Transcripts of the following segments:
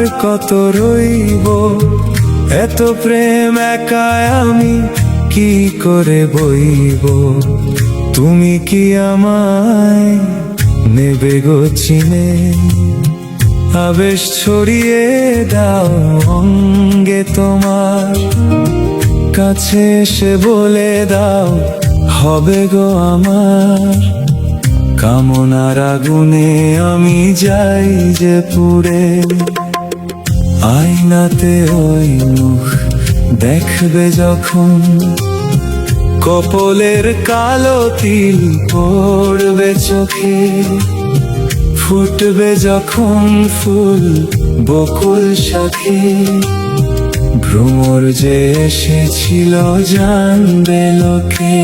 আর কত রইব, এত প্রেম একাই আমি কি করে বইব। তুমি কি আমায় নেবে গো চিনে, আবেশ ছড়িয়ে দাও অঙ্গে তোমার, কাছে এসে বলে দাও হবে গো আমার। কামনার আগুনে আমি যাই যে পুড়ে, আয়নাতে ওই মুখ দেখবে যখন, কপলের কালো তিল পড়বে চোখে, ফুটবে যখন ফুল বকুল শাখে, ভ্রমর যে এসেছিল জানবে লোকে।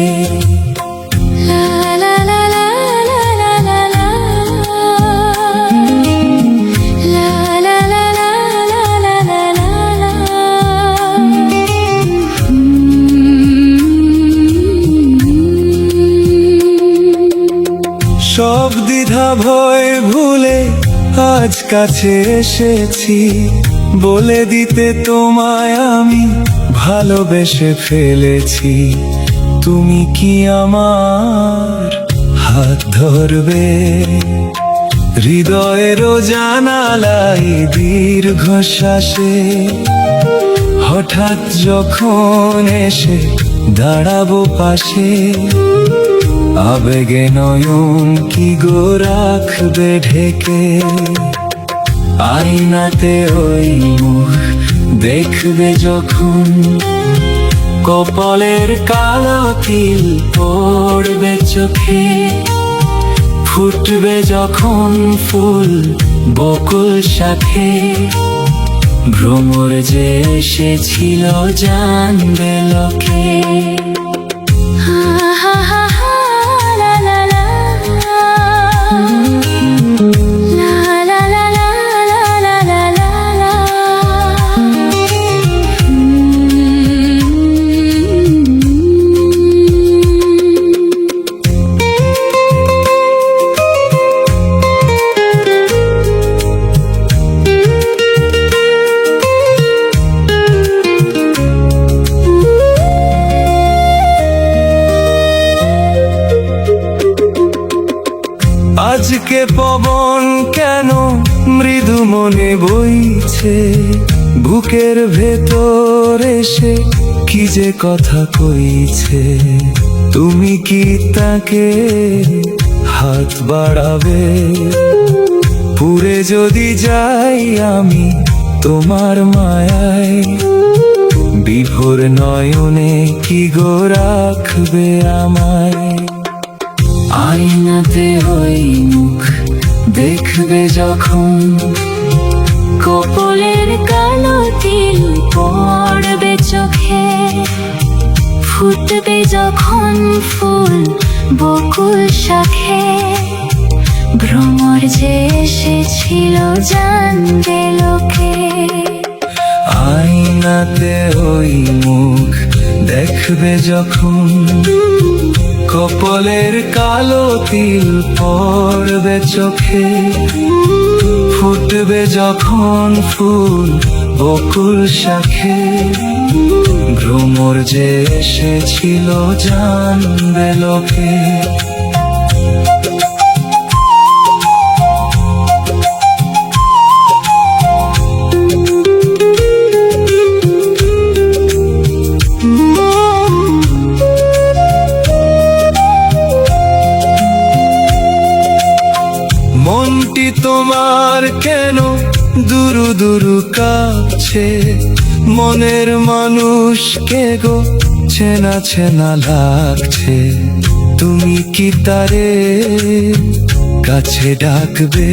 সব দ্বিধা ভয় ভুলে আজ কাছে এসেছি, বলে দিতে তোমায় আমি ভালোবেসে ফেলেছি। তুমি কি আমার হাত ধরবে, হৃদয়েরও জানালাই দীর্ঘশ্বাসে, হঠাৎ যখন এসে দাঁড়াবো পাশে, আবেগে নয়ন কি গো রাখবে ঢেকে। আয়নাতে ওই মুখ দেখবে যখন, কপালের কালো তিল পড়বে চোখে, ফুটবে যখন ফুল বকুল শাখে, ভ্রমর যে এসেছিল জানবে লোকে। আজকে পবন কেন মৃদু মনে বইছে, বুকের ভেতর এসে কি যে কথা কইছে। তুমি কি তাকে হাত বাড়াবে, পুরে যদি যাই আমি তোমার মায়ায়, বিভোর নয়নে কি গো রাখবে আমায়। আয়নাতে ওই মুখ দেখবে যখন, কপলের কালো তিল পড়বে চোখে, ফুটবে যখন ফুল বকুল শাখে, ভ্রমর যে এসেছিল জানবে লোকে। আয়নাতে ওই মুখ দেখবে যখন, কপলের কালো তিল পড়বে চোখে, ফুটবে যখন ফুল বকুল শাখে, ভ্রমর যে এসেছিল জানবে লোকে। মনটি তোমার কেন দুরু দুরু কাঁপছে, মনের মানুষকে গো চেনা চেনা লাগছে। তুমি কি তারে কাছে ডাকবে,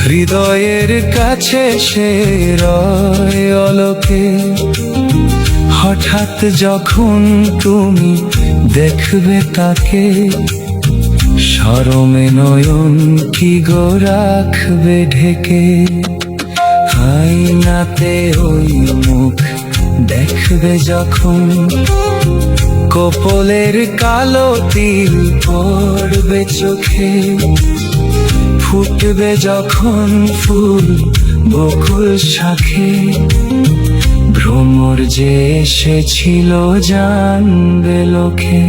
হৃদয়ের কাছে সে রয় অলোকে, হঠাৎ যখন তুমি দেখবে তাকে, শরমে নয়ন কি গো রাখবে ঢেকে। আয়নাতে ওই মুখ দেখবে যখন, কপলের কালো তিল পড়বে চোখে, ফুটবে যখন ফুল বকুল শাখে ভ্রমর যে এসেছিল জানবে লোকে।